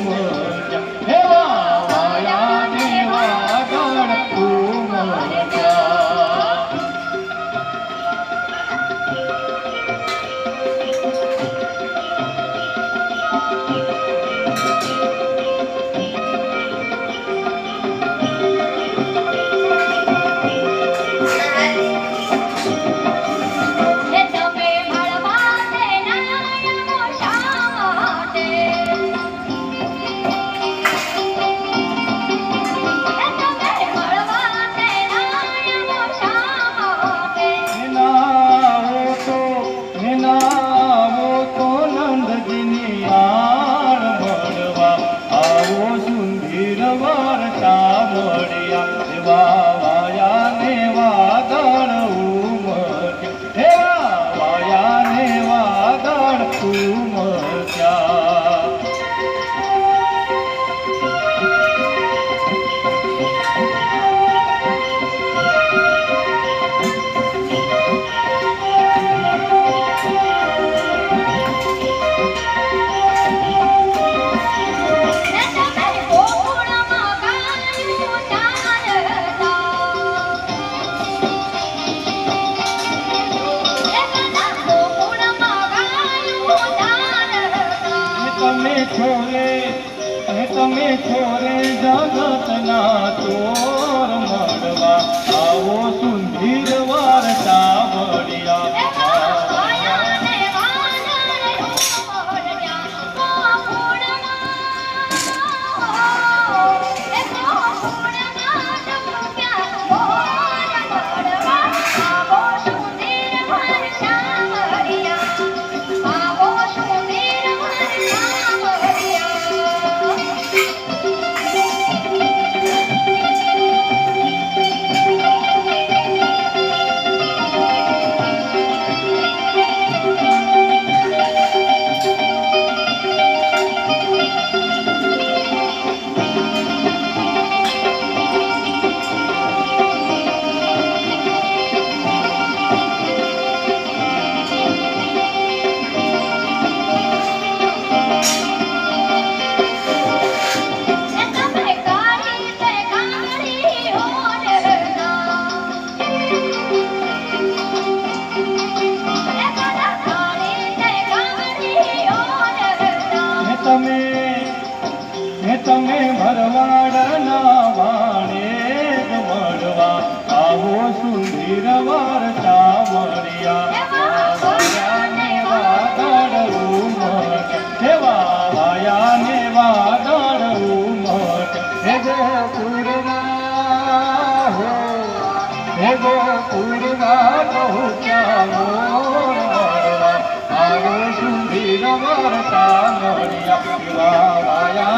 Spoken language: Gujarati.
ઉમર્યા એવા વાયા ને વાદળ ઉમર્યા તમે છોરે જગતના ચોર મળવા આવો સુંદર વાર્તા મળ્યા તમે ભરવાડના વાણે મળવા આવો સુંદર વાર્તા મળ્યા વાયાને વાદળ ઉમટ્યા વાયાને વાદળ ઉમટ્યા હે ગોકુળના હો હે ગોકુળના પહોંચ્યા મોર મળવા આવો સુંદર વાર્તા મળ્યા વાયા